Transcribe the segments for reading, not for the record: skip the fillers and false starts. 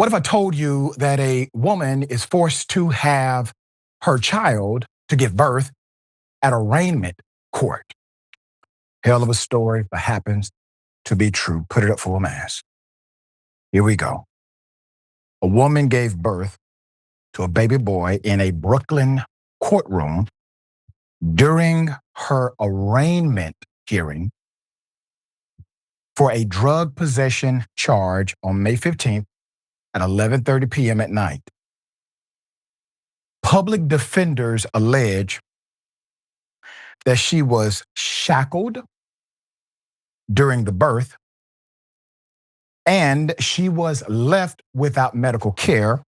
What if I told you that a woman is forced to have her child to give birth at arraignment court? Hell of a story, but happens to be true. Put it up for a mass. Here we go. A woman gave birth to a baby boy in a Brooklyn courtroom during her arraignment hearing for a drug possession charge on May 15th at 11:30 p.m. at night. Public defenders allege that she was shackled during the birth and she was left without medical care.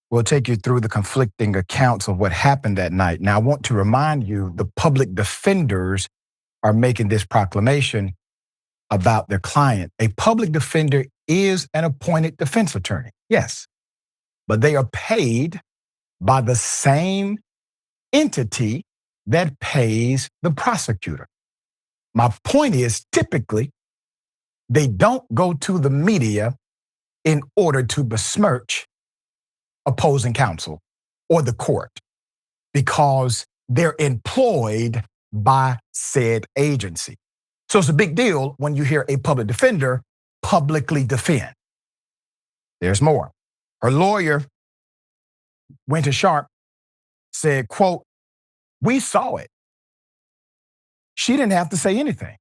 We'll take you through the conflicting accounts of what happened that night. Now, I want to remind you, the public defenders are making this proclamation about their client. A public defender is an appointed defense attorney, yes, but they are paid by the same entity that pays the prosecutor. My point is, typically, they don't go to the media in order to besmirch opposing counsel or the court because they're employed by said agency. So it's a big deal when you hear a public defender publicly defend. There's more. Her lawyer, Winter Sharp, said, quote, "We saw it. She didn't have to say anything.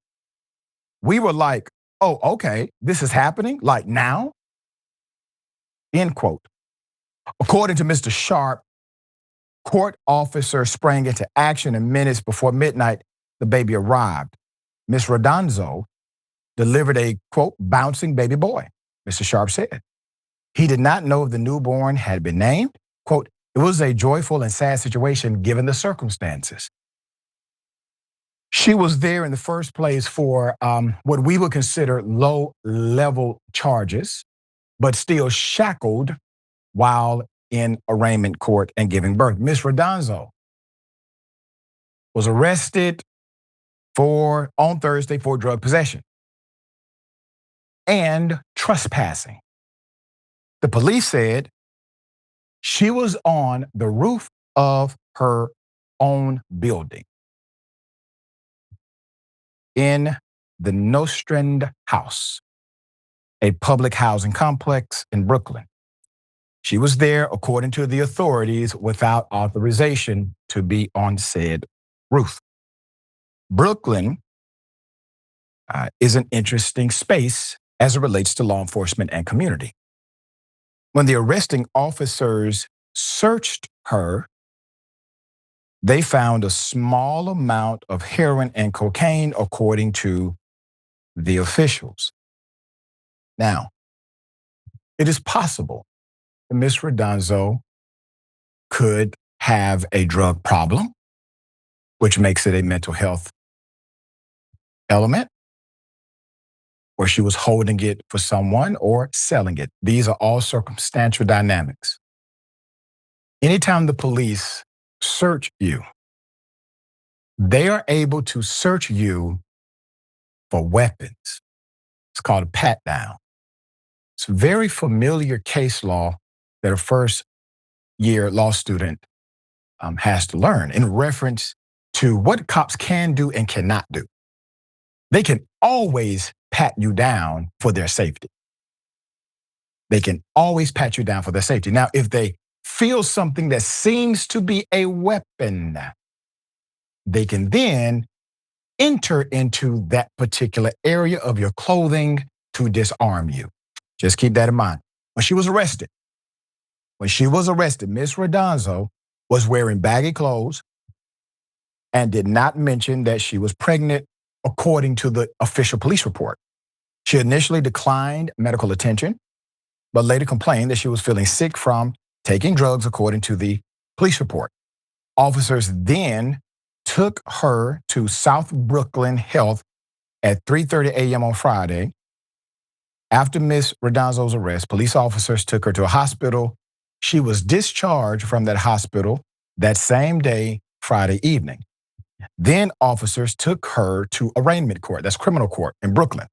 We were like, oh, okay, this is happening, like now?" End quote. According to Mr. Sharp, court officers sprang into action and minutes before midnight, the baby arrived. Ms. Randazzo delivered a, quote, bouncing baby boy, Mr. Sharp said. He did not know if the newborn had been named. Quote, "It was a joyful and sad situation given the circumstances." She was there in the first place for what we would consider low-level charges, but still shackled while in arraignment court and giving birth. Ms. Randazzo was arrested on Thursday for drug possession and trespassing. The police said she was on the roof of her own building in the Nostrand House, a public housing complex in Brooklyn. She was there, according to the authorities, without authorization to be on said roof. Brooklyn is an interesting space as it relates to law enforcement and community. When the arresting officers searched her, they found a small amount of heroin and cocaine, according to the officials. Now, it is possible that Ms. Randazzo could have a drug problem, which makes it a mental health element, or she was holding it for someone or selling it. These are all circumstantial dynamics. Anytime the police search you, they are able to search you for weapons. It's called a pat down. It's a very familiar case law that a first-year law student has to learn in reference to what cops can do and cannot do. They can always pat you down for their safety. They can always pat you down for their safety. Now, if they feel something that seems to be a weapon, they can then enter into that particular area of your clothing to disarm you. Just keep that in mind. When she was arrested, Ms. Randazzo was wearing baggy clothes and did not mention that she was pregnant, according to the official police report. She initially declined medical attention, but later complained that she was feeling sick from taking drugs, according to the police report. Officers then took her to South Brooklyn Health at 3:30 a.m. on Friday. After Ms. Randazzo's arrest, police officers took her to a hospital. She was discharged from that hospital that same day, Friday evening. Then officers took her to arraignment court, that's criminal court in Brooklyn,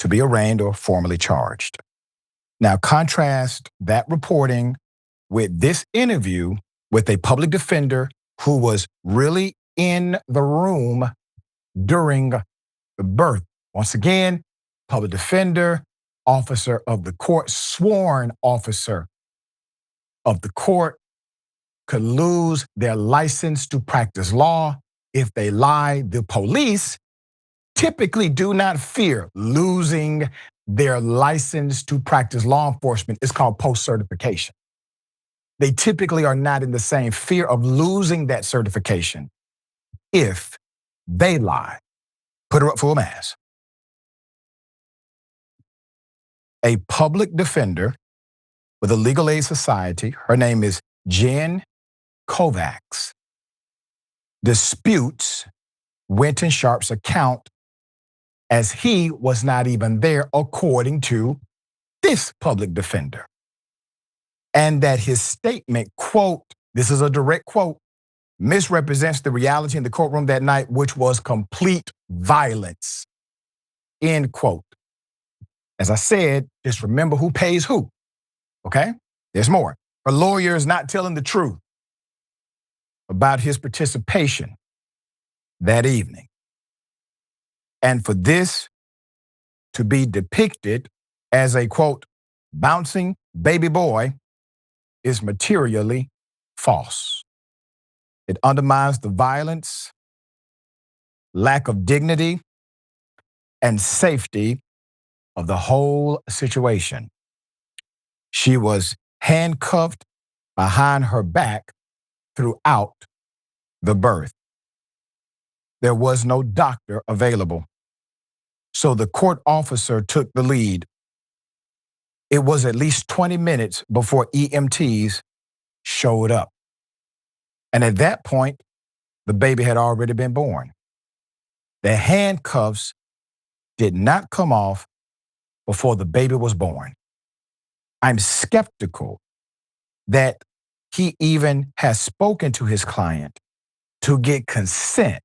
to be arraigned or formally charged. Now, contrast that reporting with this interview with a public defender who was really in the room during the birth. Once again, public defender, officer of the court, sworn officer of the court, could lose their license to practice law if they lie. The police typically do not fear losing their license to practice law enforcement. It's called post-certification. They typically are not in the same fear of losing that certification if they lie. Put her up for a mass. A public defender with a legal aid society, her name is Jen Kovacs, disputes Winton Sharp's account as he was not even there, according to this public defender. And that his statement, quote, this is a direct quote, misrepresents the reality in the courtroom that night, which was complete violence, end quote. As I said, just remember who pays who, okay? There's more. A lawyer is not telling the truth about his participation that evening. And for this to be depicted as a, quote, bouncing baby boy is materially false. It undermines the violence, lack of dignity, and safety of the whole situation. She was handcuffed behind her back throughout the birth. There was no doctor available, so the court officer took the lead. It was at least 20 minutes before EMTs showed up. And at that point, the baby had already been born. The handcuffs did not come off before the baby was born. I'm skeptical that he even has spoken to his client to get consent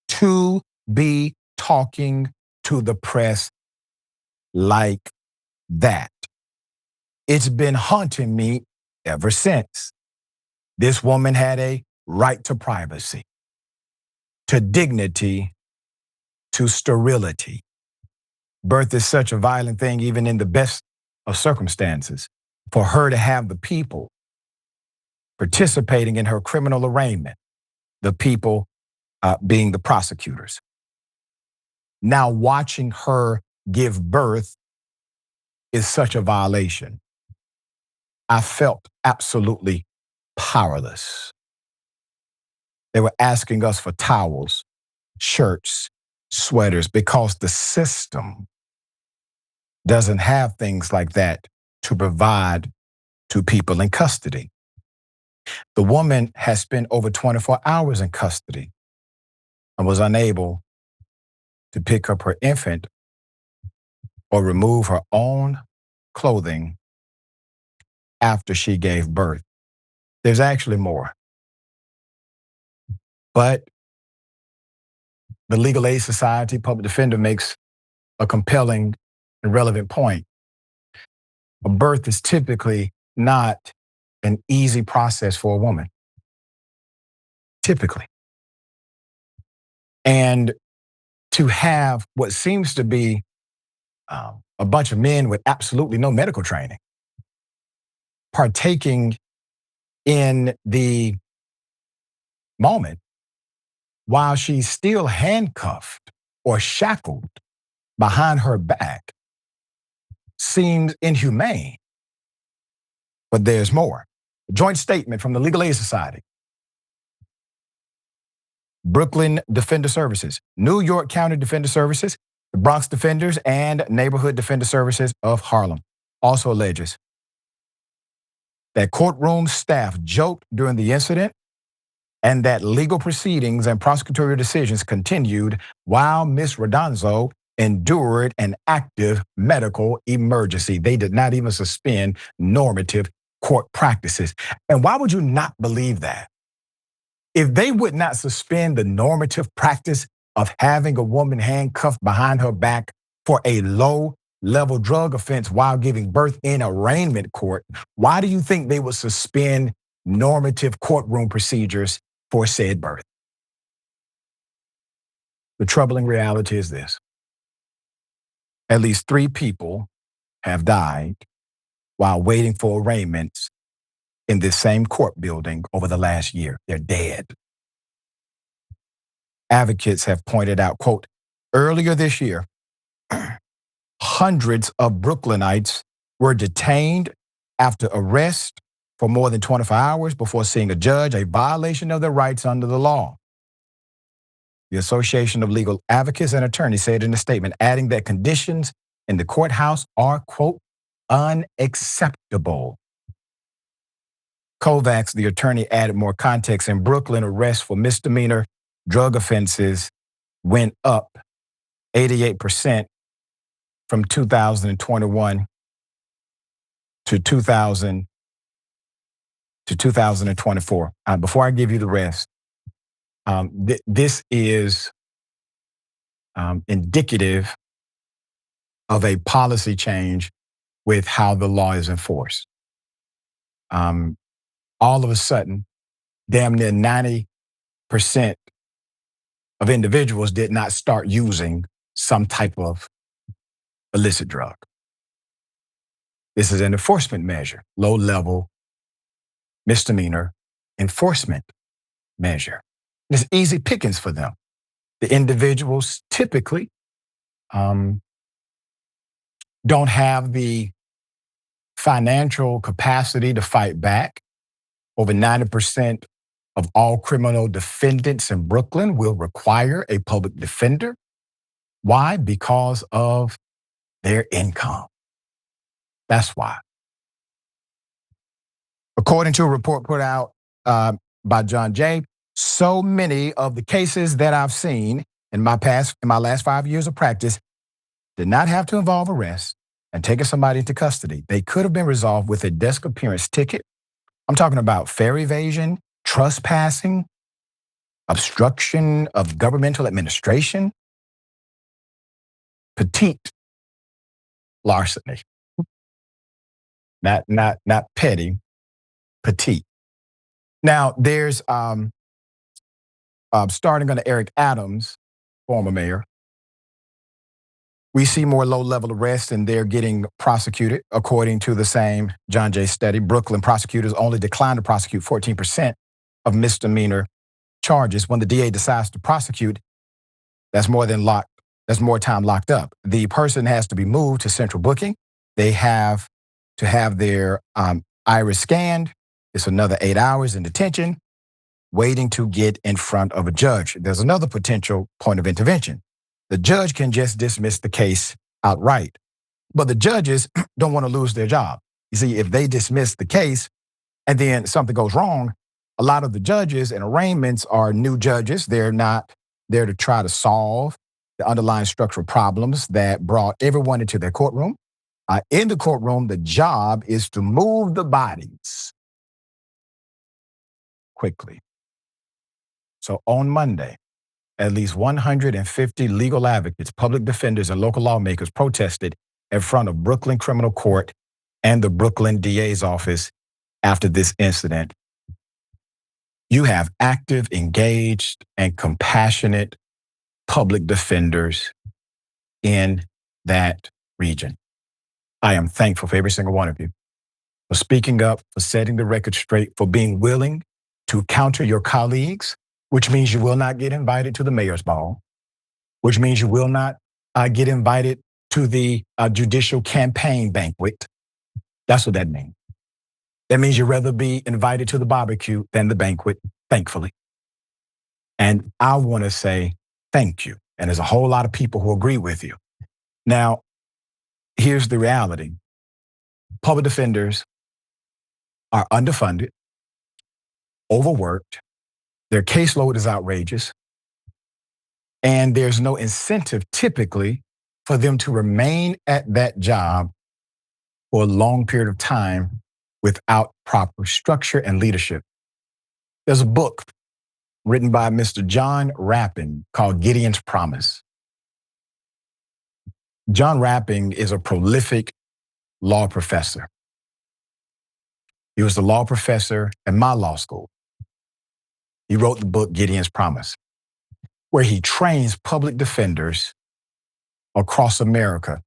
to be talking to the press like that. It's been haunting me ever since. This woman had a right to privacy, to dignity, to sterility. Birth is such a violent thing, even in the best of circumstances. For her to have the people participating in her criminal arraignment, the people being the prosecutors. Now watching her give birth is such a violation. I felt absolutely powerless. They were asking us for towels, shirts, sweaters, because the system doesn't have things like that to provide to people in custody. The woman has spent over 24 hours in custody and was unable to pick up her infant or remove her own clothing after she gave birth. There's actually more. But the Legal Aid Society public defender makes a compelling and relevant point. A birth is typically not an easy process for a woman. Typically. And to have what seems to be a bunch of men with absolutely no medical training partaking in the moment while she's still handcuffed or shackled behind her back seems inhumane. But there's more. A joint statement from the Legal Aid Society, Brooklyn Defender Services, New York County Defender Services, the Bronx Defenders, and Neighborhood Defender Services of Harlem also alleges that courtroom staff joked during the incident and that legal proceedings and prosecutorial decisions continued while Ms. Randazzo endured an active medical emergency. They did not even suspend normative court practices. And why would you not believe that? If they would not suspend the normative practice of having a woman handcuffed behind her back for a low level drug offense while giving birth in arraignment court, why do you think they would suspend normative courtroom procedures for said birth? The troubling reality is this. At least 3 people have died while waiting for arraignments in this same court building over the last year. They're dead. Advocates have pointed out, quote, earlier this year, hundreds of Brooklynites were detained after arrest for more than 24 hours before seeing a judge, a violation of their rights under the law. The Association of Legal Advocates and Attorneys said in a statement, adding that conditions in the courthouse are, quote, unacceptable. Kovacs, the attorney, added more context. In Brooklyn, arrests for misdemeanor drug offenses went up 88% from 2021 to 2024. Before I give you the rest, this is indicative of a policy change with how the law is enforced. All of a sudden, damn near 90% of individuals did not start using some type of illicit drug. This is an enforcement measure, low-level misdemeanor enforcement measure. It's easy pickings for them. The individuals typically don't have the financial capacity to fight back. Over 90% of all criminal defendants in Brooklyn will require a public defender. Why? Because of their income. That's why. According to a report put out by John Jay, so many of the cases that I've seen in my last 5 years of practice did not have to involve arrest and taking somebody into custody. They could have been resolved with a desk appearance ticket. I'm talking about fare evasion, trespassing, obstruction of governmental administration, petite larceny. Not petty, petite. Now, there's starting under Eric Adams, former mayor, we see more low-level arrests and they're getting prosecuted. According to the same John Jay study, Brooklyn prosecutors only decline to prosecute 14% of misdemeanor charges. When the DA decides to prosecute, that's more time locked up. The person has to be moved to central booking. They have to have their iris scanned. It's another 8 hours in detention, waiting to get in front of a judge. There's another potential point of intervention. The judge can just dismiss the case outright, but the judges don't want to lose their job. You see, if they dismiss the case and then something goes wrong, a lot of the judges in arraignments are new judges. They're not there to try to solve the underlying structural problems that brought everyone into their courtroom. In the courtroom, the job is to move the bodies quickly. So on Monday, at least 150 legal advocates, public defenders, and local lawmakers protested in front of Brooklyn Criminal Court and the Brooklyn DA's office after this incident. You have active, engaged, and compassionate public defenders in that region. I am thankful for every single one of you for speaking up, for setting the record straight, for being willing to counter your colleagues, which means you will not get invited to the mayor's ball, which means you will not get invited to the judicial campaign banquet. That's what that means. That means you'd rather be invited to the barbecue than the banquet, thankfully. And I want to say thank you. And there's a whole lot of people who agree with you. Now, here's the reality. Public defenders are underfunded, overworked. Their caseload is outrageous. And there's no incentive typically for them to remain at that job for a long period of time without proper structure and leadership. There's a book written by Mr. John Rappin called Gideon's Promise. John Rapping is a prolific law professor. He was the law professor at my law school. He wrote the book Gideon's Promise, where he trains public defenders across America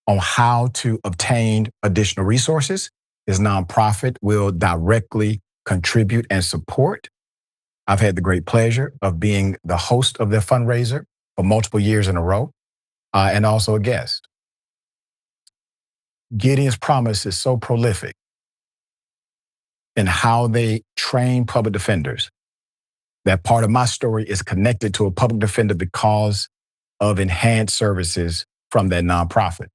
on how to obtain additional resources. His nonprofit will directly contribute and support. I've had the great pleasure of being the host of their fundraiser for multiple years in a row, and also a guest. Gideon's Promise is so prolific in how they train public defenders that part of my story is connected to a public defender because of enhanced services from that nonprofit.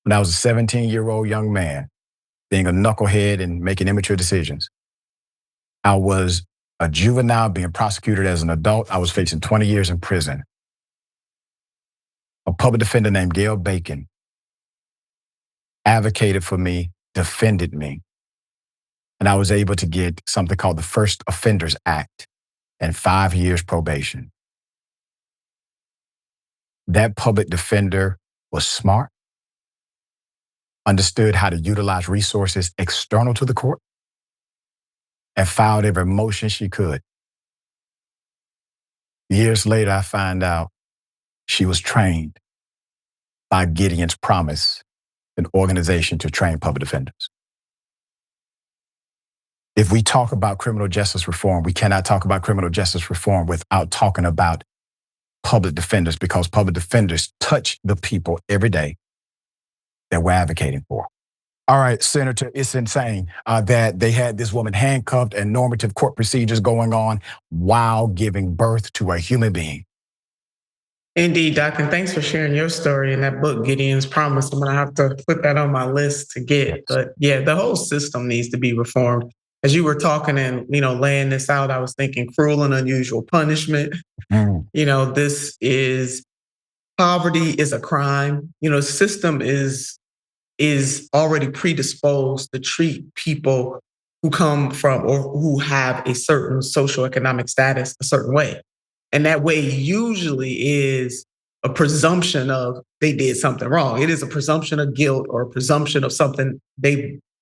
When I was a 17-year-old young man, being a knucklehead and making immature decisions, I was a juvenile being prosecuted as an adult. I was facing 20 years in prison. A public defender named Gail Bacon advocated for me, defended me, and I was able to get something called the First Offenders Act and 5 years probation. That public defender was smart, understood how to utilize resources external to the court, and filed every motion she could. Years later, I find out she was trained by Gideon's Promise, an organization to train public defenders. If we talk about criminal justice reform, we cannot talk about criminal justice reform without talking about public defenders, because public defenders touch the people every day that we're advocating for. All right, Senator, it's insane that they had this woman handcuffed and normative court procedures going on while giving birth to a human being. Indeed, Doc, and thanks for sharing your story in that book, Gideon's Promise. I'm going to have to put that on my list to get. But yeah, the whole system needs to be reformed. As you were talking and, laying this out, I was thinking cruel and unusual punishment. This is poverty is a crime. The system is already predisposed to treat people who come from or who have a certain socioeconomic status a certain way. And that way usually is a presumption of they did something wrong. It is a presumption of guilt or a presumption of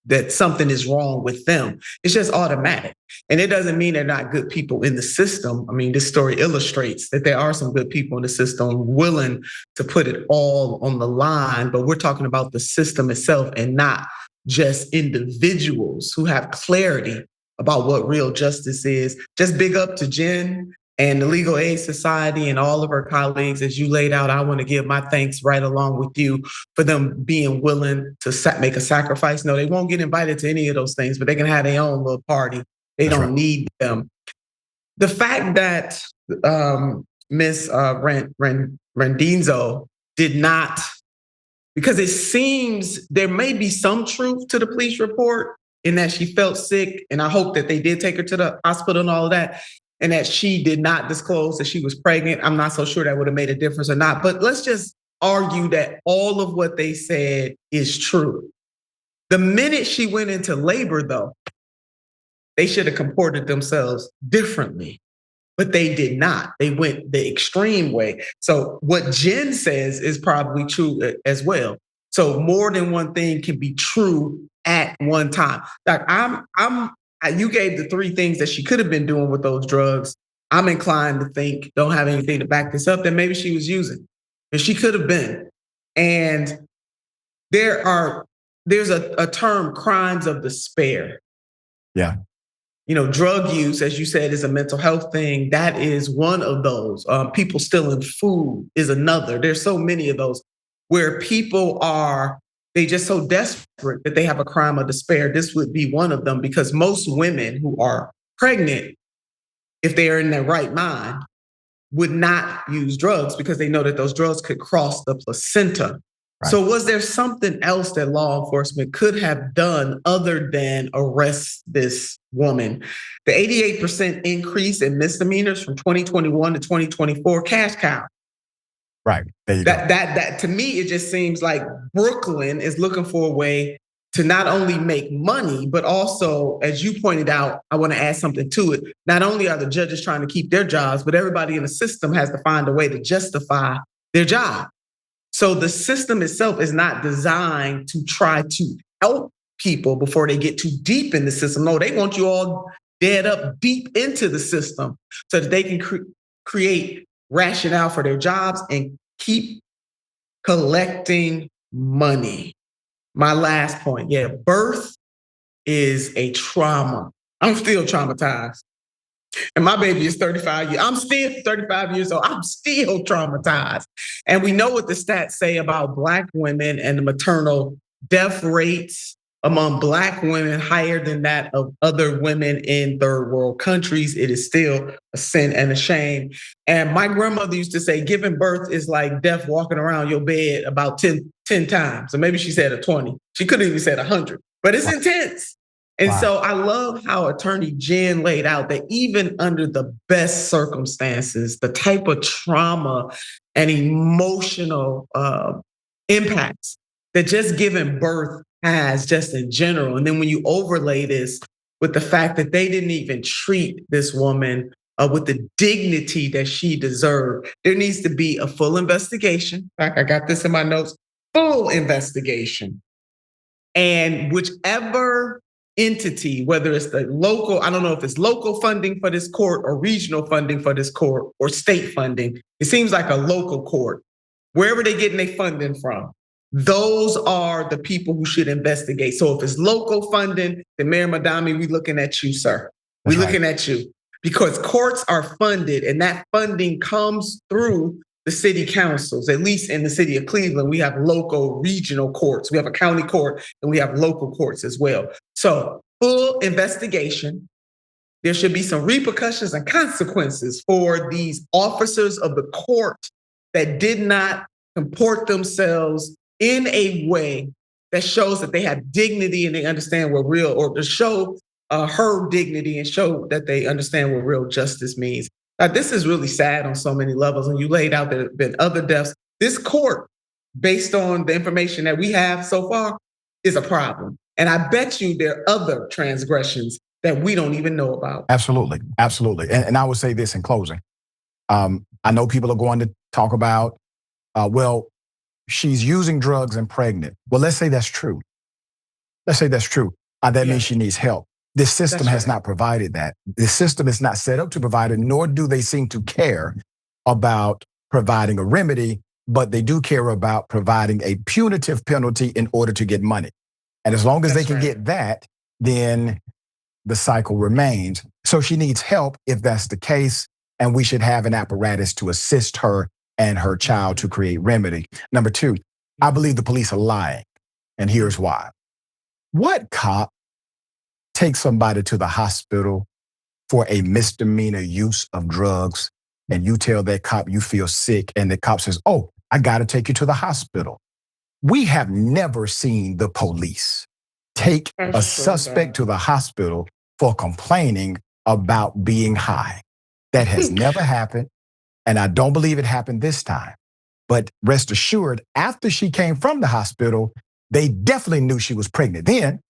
that something is wrong with them. It's just automatic. And it doesn't mean they're not good people in the system. I mean, this story illustrates that there are some good people in the system willing to put it all on the line, but we're talking about the system itself and not just individuals who have clarity about what real justice is. Just big up to Jen and the Legal Aid Society and all of our colleagues. As you laid out, I want to give my thanks right along with you for them being willing to make a sacrifice. No, they won't get invited to any of those things, but they can have their own little party. They don't need them. The fact that Ms. Randazzo did not, because it seems there may be some truth to the police report in that she felt sick, and I hope that they did take her to the hospital and all of that, and that she did not disclose that she was pregnant. I'm not so sure that would have made a difference or not, but let's just argue that all of what they said is true. The minute she went into labor, though, they should have comported themselves differently, but they did not. They went the extreme way. So what Jen says is probably true as well. So more than one thing can be true at one time. Like you gave the three things that she could have been doing with those drugs. I'm inclined to think, don't have anything to back this up, that maybe she was using. And she could have been. And there's a term, crimes of despair. Yeah. Drug use, as you said, is a mental health thing. That is one of those. People stealing food is another. There's so many of those where people they just so desperate that they have a crime of despair. This would be one of them, because most women who are pregnant, if they are in their right mind, would not use drugs because they know that those drugs could cross the placenta. Right. So was there something else that law enforcement could have done other than arrest this woman? The 88% increase in misdemeanors from 2021 to 2024, cash cow. Right. There you go. That to me, it just seems like Brooklyn is looking for a way to not only make money, but also, as you pointed out, I want to add something to it. Not only are the judges trying to keep their jobs, but everybody in the system has to find a way to justify their job. So the system itself is not designed to try to help people before they get too deep in the system. No, they want you all dead up deep into the system so that they can create rationale for their jobs and keep collecting money. My last point, yeah, birth is a trauma. I'm still traumatized. And my baby is 35 years. I'm still 35 years old. I'm still traumatized. And we know what the stats say about Black women and the maternal death rates among Black women higher than that of other women in third world countries. It is still a sin and a shame. And my grandmother used to say, giving birth is like death walking around your bed about 10 times. Or maybe she said a 20. She couldn't even said 100, but it's intense. And so I love how Attorney Jen laid out that even under the best circumstances, the type of trauma and emotional impacts that just giving birth has just in general. And then when you overlay this with the fact that they didn't even treat this woman with the dignity that she deserved, there needs to be a full investigation. In fact, I got this in my notes, full investigation. And whichever entity, whether it's the local, I don't know if it's local funding for this court or regional funding for this court or state funding. It seems like a local court. Wherever they're getting their funding from, those are the people who should investigate. So if it's local funding, then Mayor Madami, we looking at you, sir. We looking at you. Because courts are funded and that funding comes through the city councils. At least in the city of Cleveland, we have local regional courts. We have a county court and we have local courts as well. So full investigation. There should be some repercussions and consequences for these officers of the court that did not comport themselves in a way that shows that they have dignity and they understand what real, or to show her dignity and show that they understand what real justice means. Now, this is really sad on so many levels, and you laid out that there have been other deaths. This court, based on the information that we have so far, is a problem. And I bet you there are other transgressions that we don't even know about. Absolutely, absolutely. And I would say this in closing. I know people are going to talk about, well, she's using drugs and pregnant. Well, let's say that's true. Let's say that's true. That means she needs help. This system has not provided that. This system is not set up to provide it, nor do they seem to care about providing a remedy, but they do care about providing a punitive penalty in order to get money. And as long as they can get that, then the cycle remains. So she needs help if that's the case, and we should have an apparatus to assist her and her child to create remedy. Number two, I believe the police are lying, and here's why. What cop takes somebody to the hospital for a misdemeanor use of drugs, and you tell that cop you feel sick, and the cop says, oh, I gotta take you to the hospital? We have never seen the police take a suspect to the hospital for complaining about being high. That has never happened, and I don't believe it happened this time. But rest assured, after she came from the hospital, they definitely knew she was pregnant then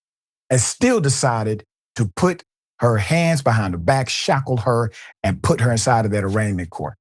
and still decided to put her hands behind her back, shackle her, and put her inside of that arraignment court.